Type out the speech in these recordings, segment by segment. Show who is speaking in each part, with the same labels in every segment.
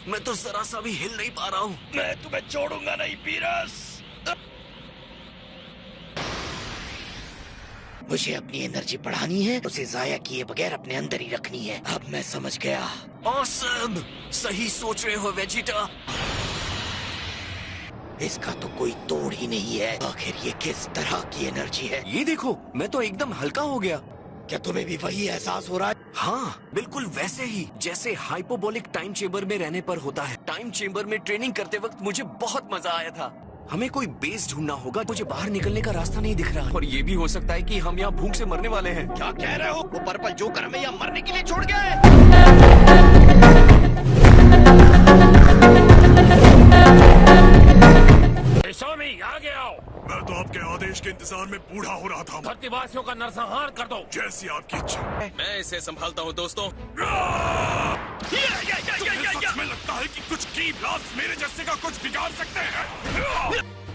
Speaker 1: मैं तो जरा सा भी हिल नहीं पा रहा हूँ।
Speaker 2: मैं तुम्हें छोड़ूंगा नहीं पीरस। मुझे अपनी एनर्जी बढ़ानी है, उसे जाया किए बगैर अपने अंदर ही रखनी है। अब मैं समझ गया।
Speaker 1: ऑसम, सही सोच रहे हो वेजिटा।
Speaker 2: इसका तो कोई तोड़ ही नहीं है। आखिर ये किस तरह की एनर्जी है?
Speaker 1: ये देखो, मैं तो एकदम हल्का हो गया।
Speaker 2: क्या तुम्हें भी वही एहसास हो रहा है?
Speaker 1: हाँ, बिल्कुल वैसे ही जैसे हाइपोबोलिक टाइम चेंबर में रहने पर होता है। टाइम चेंबर में ट्रेनिंग करते वक्त मुझे बहुत मजा आया था। हमें कोई बेस ढूंढना होगा। मुझे बाहर निकलने का रास्ता नहीं दिख रहा, और ये भी हो सकता है कि हम यहाँ भूख से मरने वाले हैं।
Speaker 2: क्या कह रहे हो? वो पर्पल जोकर हमें यहाँ मरने के लिए छोड़ गया है।
Speaker 3: स्वामी आगे आओ।
Speaker 4: मैं तो आपके आदेश के इंतजार में बूढ़ा हो रहा था।
Speaker 3: धरतीवासियों का नरसंहार कर दो।
Speaker 4: जैसी आपकी इच्छा।
Speaker 5: मैं इसे संभालता हूँ दोस्तों।
Speaker 4: सच में लगता है कि कुछ की ब्लास्ट मेरे जैसे का कुछ बिगाड़ सकते हैं।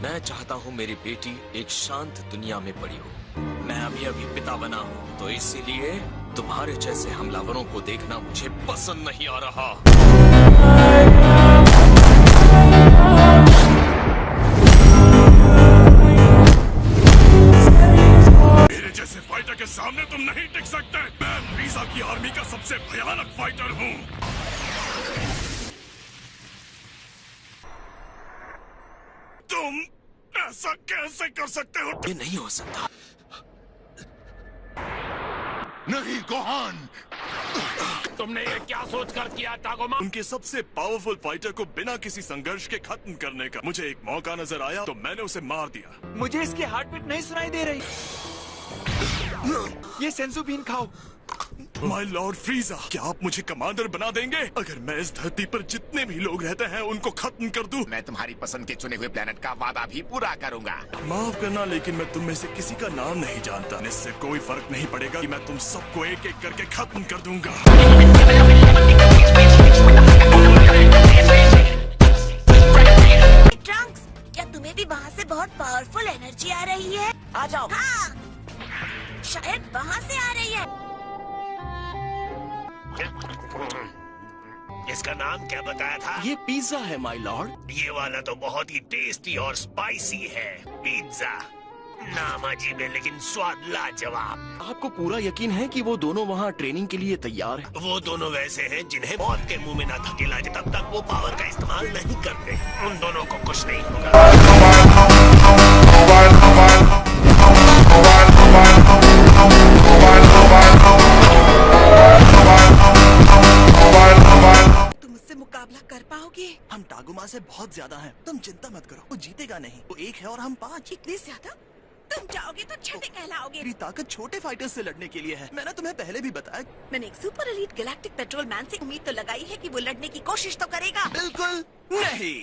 Speaker 5: मैं चाहता हूँ मेरी बेटी एक शांत दुनिया में बड़ी हो। मैं अभी पिता बना हूँ, तो इसीलिए तुम्हारे जैसे हमलावरों को देखना मुझे पसंद नहीं आ रहा।
Speaker 4: मेरे जैसे फाइटर के सामने तुम नहीं टिक सकते। मैं फ्रीजा की आर्मी का सबसे भयानक फाइटर हूँ। तुम ऐसा कैसे कर सकते हो?
Speaker 5: ये नहीं हो सकता।
Speaker 4: नहीं गोहान,
Speaker 3: तुमने ये क्या सोचकर किया टागोमा?
Speaker 4: उनके सबसे पावरफुल फाइटर को बिना किसी संघर्ष के खत्म करने का मुझे एक मौका नजर आया, तो मैंने उसे मार दिया।
Speaker 1: मुझे इसकी हार्ट बीट नहीं सुनाई दे रही। ये सेंसू बीन खाओ।
Speaker 4: माय लॉर्ड फ्रीजा, क्या आप मुझे कमांडर बना देंगे? अगर मैं इस धरती पर जितने भी लोग रहते हैं उनको खत्म कर दूं।
Speaker 6: मैं तुम्हारी पसंद के चुने हुए प्लेनेट का वादा भी पूरा करूंगा।
Speaker 4: माफ करना, लेकिन मैं तुम में से किसी का नाम नहीं जानता। इससे कोई फर्क नहीं पड़ेगा कि मैं तुम सबको एक एक करके खत्म कर दूंगा।
Speaker 7: ट्रंक्स, क्या तुम्हें भी वहाँ से बहुत पावरफुल एनर्जी आ रही है?
Speaker 1: आ जाओ।
Speaker 7: हाँ, शायद वहाँ से आ रही है।
Speaker 2: इसका नाम क्या बताया था?
Speaker 1: ये पिज्जा है माय लॉर्ड।
Speaker 2: ये वाला तो बहुत ही टेस्टी और स्पाइसी है। पिज्जा नाम अजीब है लेकिन स्वाद लाजवाब।
Speaker 1: आपको पूरा यकीन है कि वो दोनों वहाँ ट्रेनिंग के लिए तैयार हैं?
Speaker 2: वो दोनों वैसे हैं जिन्हें मौत के मुंह में ना धकेला जाए तब तक वो पावर का इस्तेमाल नहीं करते। उन दोनों को कुछ नहीं होगा।
Speaker 7: तुम उससे मुकाबला कर पाओगे?
Speaker 1: हम टागुमा से बहुत ज्यादा हैं। तुम चिंता मत करो, वो जीतेगा नहीं। वो एक है और हम 5।
Speaker 7: इतने ज्यादा? तुम जाओगे तो छठे कहलाओगे।
Speaker 1: मेरी ताकत छोटे फाइटर्स से लड़ने के लिए है। मैंने तुम्हें पहले भी बताया।
Speaker 7: मैंने एक super elite galactic petrol man से उम्मीद तो लगाई है कि वो लड़ने की कोशिश तो करेगा।
Speaker 1: बिल्कुल नहीं।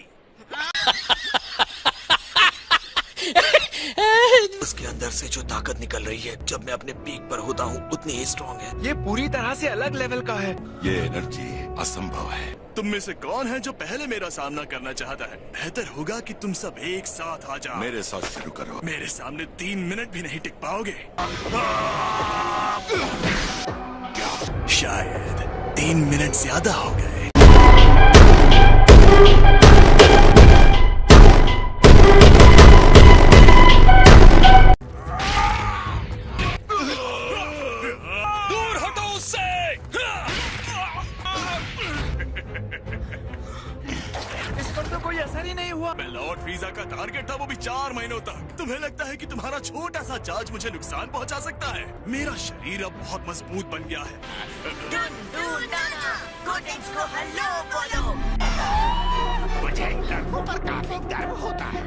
Speaker 5: उसके अंदर से जो ताकत निकल रही है जब मैं अपने पीक पर होता हूँ उतनी ही स्ट्रॉन्ग है।
Speaker 1: ये पूरी तरह से अलग लेवल का है।
Speaker 4: ये एनर्जी असंभव है। तुम में से कौन है जो पहले मेरा सामना करना चाहता है? बेहतर होगा कि तुम सब एक साथ आ जाओ। मेरे साथ शुरू करो। मेरे सामने 3 मिनट भी नहीं टिक पाओगे। शायद 3 मिनट ज्यादा हो गए।
Speaker 5: दूर हटो उससे।
Speaker 1: इस पर तो कोई असर ही नहीं हुआ।
Speaker 4: मैं लॉर्ड फ्रीजा का टारगेट था, वो भी 4 महीनों तक। तुम्हें लगता है कि तुम्हारा छोटा सा चार्ज मुझे नुकसान पहुंचा सकता है? मेरा शरीर अब बहुत मजबूत बन गया है।
Speaker 7: को हेलो बोलो।
Speaker 6: मुझे गर्म पर काफी गर्म होता है।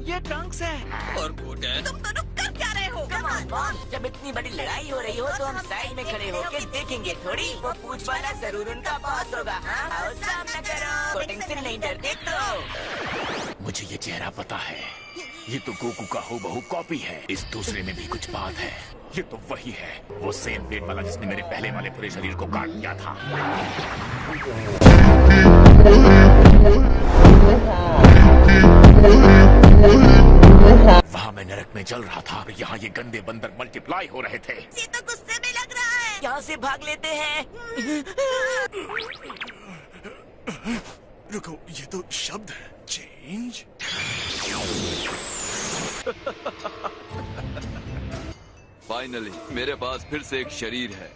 Speaker 1: ये ट्रंक्स है।
Speaker 5: और कोट है।
Speaker 7: तुम दोनों कर क्या रहे हो?
Speaker 8: जब इतनी बड़ी लड़ाई हो रही हो तो हम साइड में खड़े होकर देखेंगे थोड़ी। वो पूछ वाला जरूर उनका बॉस होगा। हाँ, आओ सामना करो। कोटिंग से नहीं डरते तो।
Speaker 6: मुझे ये चेहरा पता है। ये तो गोकू का हूबहू कॉपी है। इस दूसरे में भी कुछ बात है। ये तो वही है, वो सेम ब्लेड वाला जिसने मेरे पहले वाले पूरे शरीर को काट दिया था। वहाँ मैं नरक में जल रहा था और यहाँ ये गंदे बंदर मल्टीप्लाई हो रहे थे।
Speaker 7: ये तो गुस्से में लग रहा है।
Speaker 8: यहाँ से भाग लेते हैं।
Speaker 4: रुको, ये तो शब्द है। चेंज।
Speaker 9: फाइनली मेरे पास फिर से एक शरीर है।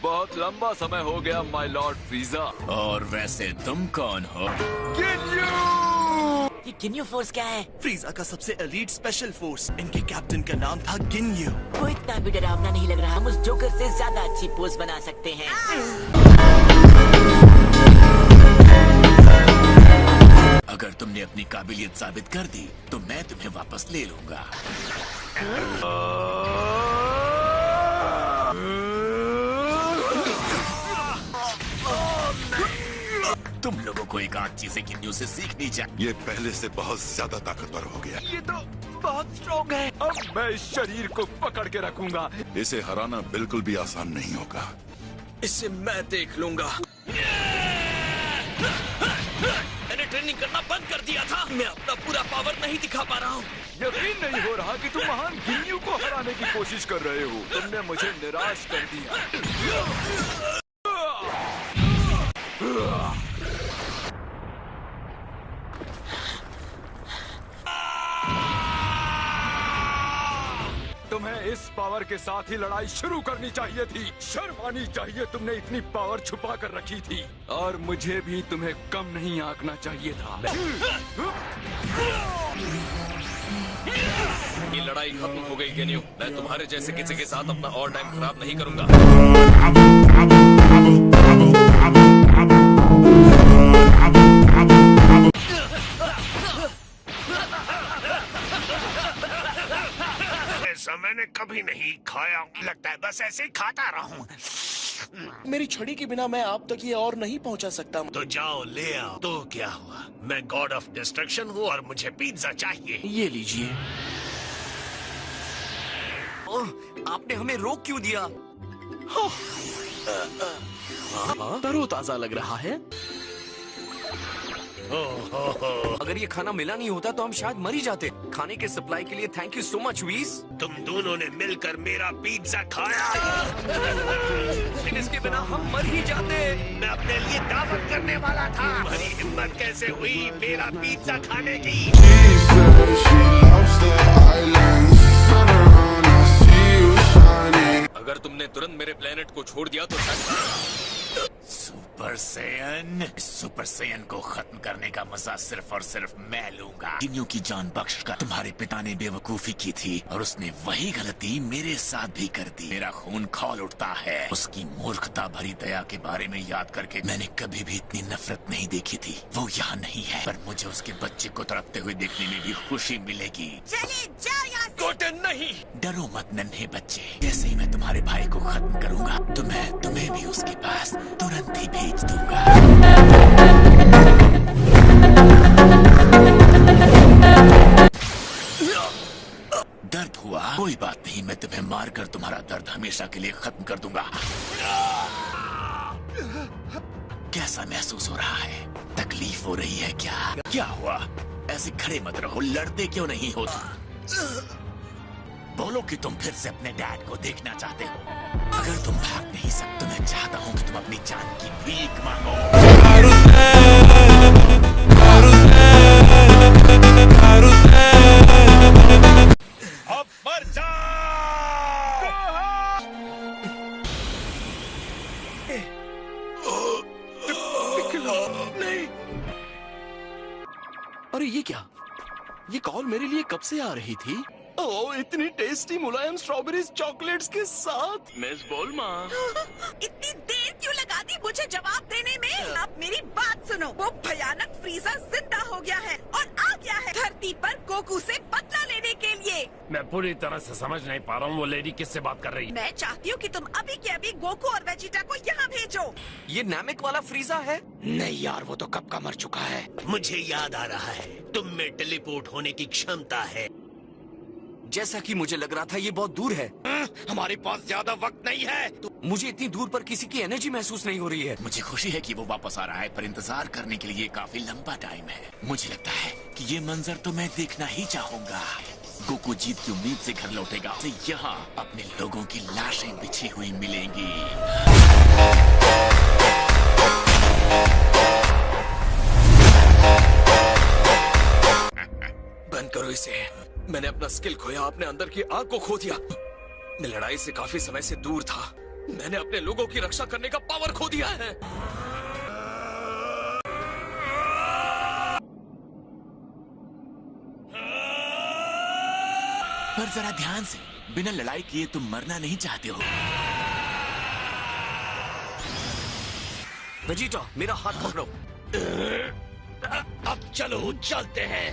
Speaker 9: बहुत लंबा समय हो गया माय लॉर्ड फ्रीजा।
Speaker 6: और वैसे तुम कौन हो?
Speaker 8: ये गिन्यू फोर्स क्या है?
Speaker 4: फ्रीजा का सबसे एलीट स्पेशल फोर्स। इनके कैप्टन का नाम था गिन्यू।
Speaker 8: वो इतना भी डरावना नहीं लग रहा। हम उस जोकर से ज्यादा अच्छी पोज बना सकते हैं।
Speaker 6: अगर तुमने अपनी काबिलियत साबित कर दी तो मैं तुम्हें वापस ले लूंगा। तुम लोगों को एक आध चीजें गिन्यू से सीखनी चाहिए।
Speaker 10: ये पहले से बहुत ज्यादा ताकतवर हो गया।
Speaker 9: ये तो बहुत स्ट्रॉन्ग है। अब मैं इस शरीर को पकड़ के रखूंगा।
Speaker 10: इसे हराना बिल्कुल भी आसान नहीं होगा।
Speaker 5: इसे मैं देख लूंगा। मैंने ट्रेनिंग करना बंद कर दिया था। मैं अपना पूरा पावर नहीं दिखा पा रहा हूँ।
Speaker 9: यकीन नहीं हो रहा कि तुम महान गिन्यू को हराने की कोशिश कर रहे हो। तुमने मुझे निराश कर दिया। तुम्हें इस पावर के साथ ही लड़ाई शुरू करनी चाहिए थी। शर्म आनी चाहिए। तुमने इतनी पावर छुपा कर रखी थी और मुझे भी तुम्हें कम नहीं आंकना चाहिए था।
Speaker 5: ये लड़ाई खत्म हो गई गिन्यू। मैं तुम्हारे जैसे किसी के साथ अपना और टाइम खराब नहीं करूंगा।
Speaker 2: ऐसा मैंने कभी नहीं खाया। लगता है बस ऐसे ही खाता रहूं।
Speaker 11: मेरी छड़ी के बिना मैं आप तक ये और नहीं पहुंचा सकता।
Speaker 2: तो जाओ ले आओ। तो क्या हुआ? मैं गॉड ऑफ डिस्ट्रक्शन हूँ और मुझे पिज्जा चाहिए।
Speaker 1: ये लीजिए। ओह, आपने हमें रोक क्यों दिया?
Speaker 11: तरोताजा लग रहा है।
Speaker 1: अगर ये खाना मिला नहीं होता तो हम शायद मर ही जाते। खाने के सप्लाई के लिए थैंक यू सो मच वीस।
Speaker 2: तुम दोनों ने मिलकर मेरा पिज्जा खाया।
Speaker 1: लेकिन इसके बिना हम मर ही जाते।
Speaker 2: मैं अपने लिए दावत करने वाला था। तुम्हारी हिम्मत कैसे हुई मेरा पिज्जा खाने की?
Speaker 5: अगर तुमने तुरंत मेरे प्लेनेट को छोड़ दिया तो शायद
Speaker 6: सुपर सैयन को खत्म करने का मजा सिर्फ और सिर्फ मैं लूंगा। गिन्यू की जान बख्श कर तुम्हारे पिता ने बेवकूफी की थी और उसने वही गलती मेरे साथ भी कर दी। मेरा खून खौल उठता है। उसकी मूर्खता भरी दया के बारे में याद करके मैंने कभी भी इतनी नफरत नहीं देखी थी। वो यहाँ नहीं है पर मुझे उसके बच्चे को तड़पते हुए देखने में भी खुशी मिलेगी।
Speaker 7: चले जाओ यहाँ से।
Speaker 5: गोटेन नहीं।
Speaker 6: डरो मत नन्हे बच्चे। जैसे ही मैं तुम्हारे भाई को खत्म करूंगा तो मैं तुम्हें भी उसके पास तुरंत ही भेज दूंगा। दर्द हुआ? कोई बात नहीं, मैं तुम्हें मारकर तुम्हारा दर्द हमेशा के लिए खत्म कर दूंगा। कैसा महसूस हो रहा है? तकलीफ हो रही है क्या? क्या हुआ? ऐसे खड़े मत रहो। लड़ते क्यों नहीं हो? बोलो कि तुम फिर से अपने डैड को देखना चाहते हो। अगर तुम भाग नहीं सकते तो मैं चाहता हूँ कि तुम अपनी जान की भीख मांगो।
Speaker 2: अब मर
Speaker 11: नहीं। अरे ये क्या? ये कॉल मेरे लिए कब से आ रही थी? ओह, इतनी टेस्टी मुलायम स्ट्रॉबेरीज चॉकलेट्स के साथ। मिस बोलमा,
Speaker 7: इतनी देर क्यों लगा दी मुझे जवाब देने में? अब मेरी बात सुनो। वो भयानक फ्रीजा जिंदा हो गया है और आ गया है धरती पर गोकू से बदला लेने के लिए।
Speaker 3: मैं पूरी तरह से समझ नहीं पा रहा हूँ वो लेडी किससे बात कर रही है।
Speaker 7: मैं चाहती हूँ कि तुम अभी के अभी गोकू और वेजिटा को यहाँ भेजो।
Speaker 1: ये नामिक वाला फ्रीजा है?
Speaker 2: नहीं यार, वो तो कब का मर चुका है। मुझे याद आ रहा है, तुम में टेलीपोर्ट होने की क्षमता है।
Speaker 1: जैसा कि मुझे लग रहा था ये बहुत दूर है।
Speaker 2: हमारे पास ज्यादा वक्त नहीं है।
Speaker 1: तो मुझे इतनी दूर पर किसी की एनर्जी महसूस नहीं हो रही है।
Speaker 6: मुझे खुशी है कि वो वापस आ रहा है पर इंतजार करने के लिए काफी लंबा टाइम है। मुझे लगता है कि ये मंजर तो मैं देखना ही चाहूंगा। गोकू जीत की उम्मीद से घर लौटेगा। तो यहाँ अपने लोगों की लाशें बिछी हुई मिलेंगी।
Speaker 5: बंद करो इसे। मैंने अपना स्किल खोया, अपने अंदर की आग को खो दिया। मैं लड़ाई से काफी समय से दूर था। मैंने अपने लोगों की रक्षा करने का पावर खो दिया है।
Speaker 6: पर जरा ध्यान से, बिना लड़ाई किए तुम मरना नहीं चाहते हो।
Speaker 1: वेजिटा, मेरा हाथ पकड़ो।
Speaker 2: अब चलो, चलते हैं।